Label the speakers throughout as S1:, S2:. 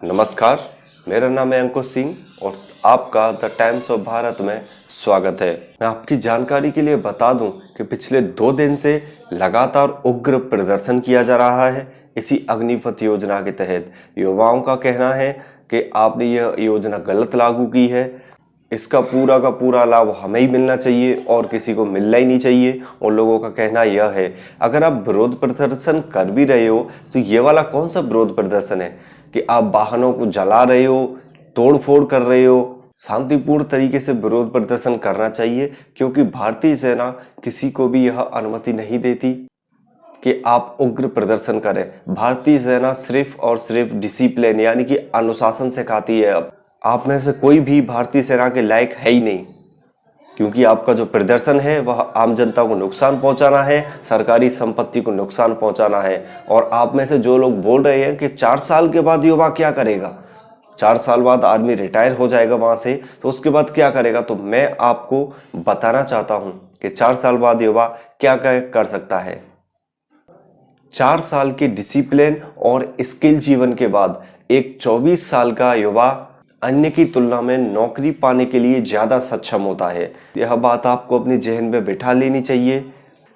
S1: नमस्कार, मेरा नाम है अंकुश सिंह और आपका द टाइम्स ऑफ भारत में स्वागत है। मैं आपकी जानकारी के लिए बता दूं कि पिछले 2 दिन से लगातार उग्र प्रदर्शन किया जा रहा है। इसी अग्निपथ योजना के तहत युवाओं का कहना है कि आपने यह योजना गलत लागू की है, इसका पूरा का पूरा लाभ हमें ही मिलना चाहिए और किसी को मिलना ही नहीं चाहिए। उन लोगों का कहना यह है, अगर आप विरोध प्रदर्शन कर भी रहे हो तो ये वाला कौन सा विरोध प्रदर्शन है कि आप वाहनों को जला रहे हो, तोड़ फोड़ कर रहे हो। शांतिपूर्ण तरीके से विरोध प्रदर्शन करना चाहिए, क्योंकि भारतीय सेना किसी को भी यह अनुमति नहीं देती कि आप उग्र प्रदर्शन करें। भारतीय सेना सिर्फ और सिर्फ डिसिप्लिन यानी कि अनुशासन सिखाती है। अब आप में से कोई भी भारतीय सेना के लायक है ही नहीं, क्योंकि आपका जो प्रदर्शन है वह आम जनता को नुकसान पहुंचाना है, सरकारी संपत्ति को नुकसान पहुंचाना है। और आप में से जो लोग बोल रहे हैं कि 4 साल के बाद युवा क्या करेगा, 4 साल बाद आर्मी रिटायर हो जाएगा वहां से, तो उसके बाद क्या करेगा, तो मैं आपको बताना चाहता हूं कि 4 साल बाद युवा क्या क्या कर सकता है। 4 साल के डिसिप्लिन और स्किल जीवन के बाद एक 24 साल का युवा अन्य की तुलना में नौकरी पाने के लिए ज्यादा सक्षम होता है। यह बात आपको अपने जहन में बिठा लेनी चाहिए।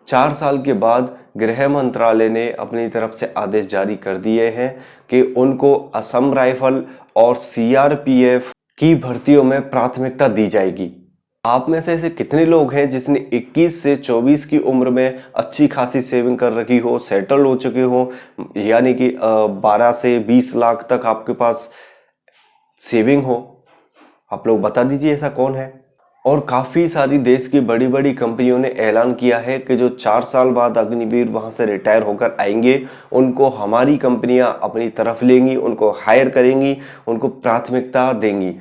S1: 4 साल के बाद गृह मंत्रालय ने अपनी तरफ से आदेश जारी कर दिए हैं कि उनको असम राइफल और सीआरपीएफ की भर्तियों में प्राथमिकता दी जाएगी। आप में से ऐसे कितने लोग हैं जिसने 21 से 24 की उम्र में अच्छी खासी सेविंग कर रखी हो, सेटल हो चुके हो, यानी कि 12 से 20 लाख तक आपके पास सेविंग हो? आप लोग बता दीजिए ऐसा कौन है। और काफी सारी देश की बड़ी बड़ी कंपनियों ने ऐलान किया है कि जो 4 साल बाद अग्निवीर वहां से रिटायर होकर आएंगे उनको हमारी कंपनियां अपनी तरफ लेंगी, उनको हायर करेंगी, उनको प्राथमिकता देंगी।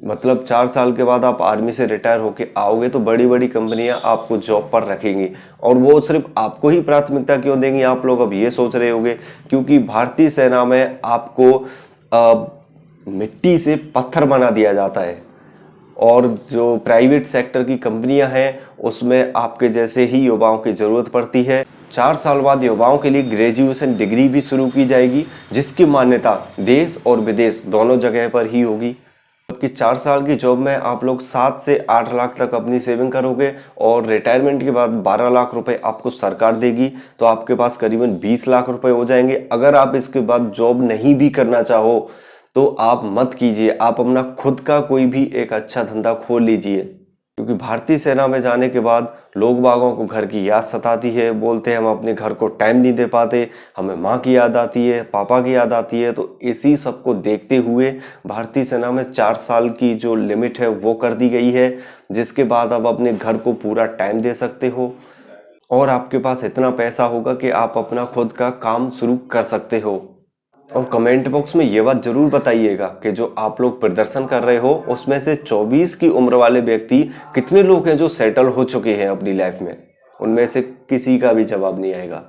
S1: मतलब 4 साल के बाद आप आर्मी से रिटायर होके आओगे तो बड़ी बड़ी कंपनियां आपको जॉब पर रखेंगी। और वो सिर्फ आपको ही प्राथमिकता क्यों देंगी, आप लोग अब ये सोच रहे होंगे, क्योंकि भारतीय सेना में आपको मिट्टी से पत्थर बना दिया जाता है और जो प्राइवेट सेक्टर की कंपनियां हैं उसमें आपके जैसे ही युवाओं की जरूरत पड़ती है। 4 साल बाद युवाओं के लिए ग्रेजुएशन डिग्री भी शुरू की जाएगी, जिसकी मान्यता देश और विदेश दोनों जगह पर ही होगी। जबकि 4 साल की जॉब में आप लोग 7 से 8 लाख तक अपनी सेविंग करोगे और रिटायरमेंट के बाद 12 लाख रुपए आपको सरकार देगी, तो आपके पास करीबन 20 लाख रुपए हो जाएंगे। अगर आप इसके बाद जॉब नहीं भी करना चाहो तो आप मत कीजिए, आप अपना खुद का कोई भी एक अच्छा धंधा खोल लीजिए। क्योंकि भारतीय सेना में जाने के बाद लोग बागों को घर की याद सताती है, बोलते हैं हम अपने घर को टाइम नहीं दे पाते, हमें माँ की याद आती है, पापा की याद आती है। तो इसी सबको देखते हुए भारतीय सेना में 4 साल की जो लिमिट है वो कर दी गई है, जिसके बाद आप अपने घर को पूरा टाइम दे सकते हो और आपके पास इतना पैसा होगा कि आप अपना खुद का काम शुरू कर सकते हो। और कमेंट बॉक्स में ये बात जरूर बताइएगा कि जो आप लोग प्रदर्शन कर रहे हो उसमें से 24 की उम्र वाले व्यक्ति कितने लोग हैं जो सेटल हो चुके हैं अपनी लाइफ में। उनमें से किसी का भी जवाब नहीं आएगा।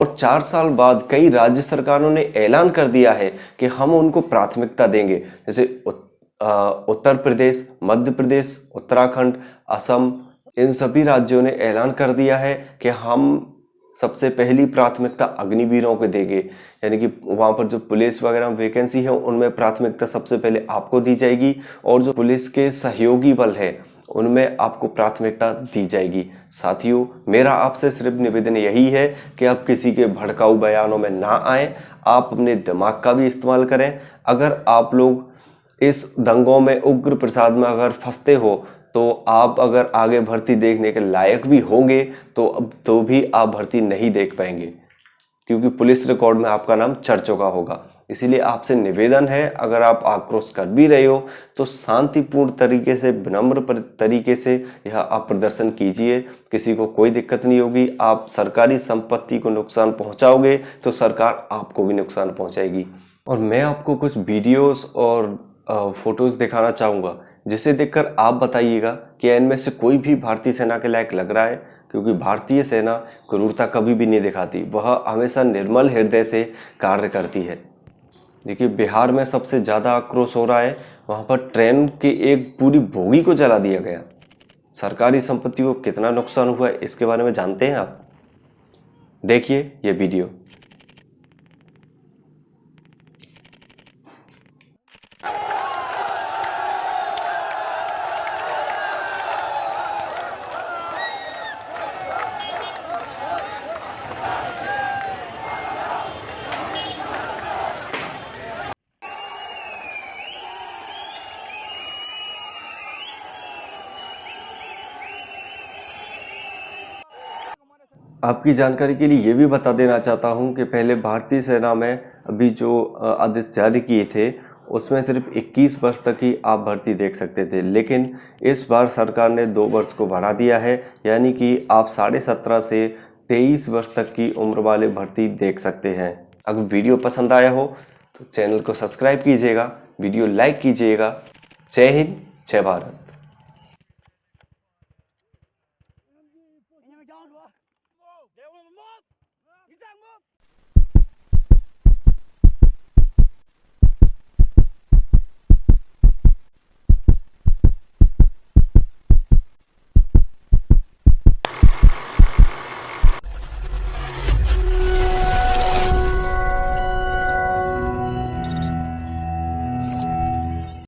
S1: और 4 साल बाद कई राज्य सरकारों ने ऐलान कर दिया है कि हम उनको प्राथमिकता देंगे, जैसे उत्तर प्रदेश, मध्य प्रदेश, उत्तराखंड, असम, इन सभी राज्यों ने ऐलान कर दिया है कि हम सबसे पहली प्राथमिकता अग्निवीरों को देंगे। यानी कि वहां पर जो पुलिस वगैरह वैकेंसी है उनमें प्राथमिकता सबसे पहले आपको दी जाएगी और जो पुलिस के सहयोगी बल है उनमें आपको प्राथमिकता दी जाएगी। साथियों, मेरा आपसे सिर्फ निवेदन यही है कि आप किसी के भड़काऊ बयानों में ना आए, आप अपने दिमाग का भी इस्तेमाल करें। अगर आप लोग इस दंगों में, उग्र प्रसाद में अगर फंसते हो तो आप अगर आगे भर्ती देखने के लायक भी होंगे तो भी आप भर्ती नहीं देख पाएंगे, क्योंकि पुलिस रिकॉर्ड में आपका नाम चढ़ चुका होगा। इसीलिए आपसे निवेदन है, अगर आप आक्रोश कर भी रहे हो तो शांतिपूर्ण तरीके से, विनम्र तरीके से यह आप प्रदर्शन कीजिए, किसी को कोई दिक्कत नहीं होगी। आप सरकारी संपत्ति को नुकसान पहुंचाओगे तो सरकार आपको भी नुकसान पहुंचाएगी। और मैं आपको कुछ वीडियोस और फोटोज दिखाना चाहूँगा, जिसे देखकर आप बताइएगा कि इनमें से कोई भी भारतीय सेना के लायक लग रहा है। क्योंकि भारतीय सेना क्रूरता कभी भी नहीं दिखाती, वह हमेशा निर्मल हृदय से कार्य करती है। देखिए, बिहार में सबसे ज़्यादा आक्रोश हो रहा है, वहाँ पर ट्रेन के एक पूरी बोगी को जला दिया गया। सरकारी संपत्ति को कितना नुकसान हुआ है इसके बारे में जानते हैं आप? देखिए ये वीडियो। आपकी जानकारी के लिए ये भी बता देना चाहता हूँ कि पहले भारतीय सेना में अभी जो आदेश जारी किए थे उसमें सिर्फ 21 वर्ष तक ही आप भर्ती देख सकते थे, लेकिन इस बार सरकार ने 2 वर्ष को बढ़ा दिया है, यानी कि आप 17.5 से 23 वर्ष तक की उम्र वाले भर्ती देख सकते हैं। अगर वीडियो पसंद आया हो तो चैनल को सब्सक्राइब कीजिएगा, वीडियो लाइक कीजिएगा। जय हिंद, जय भारत।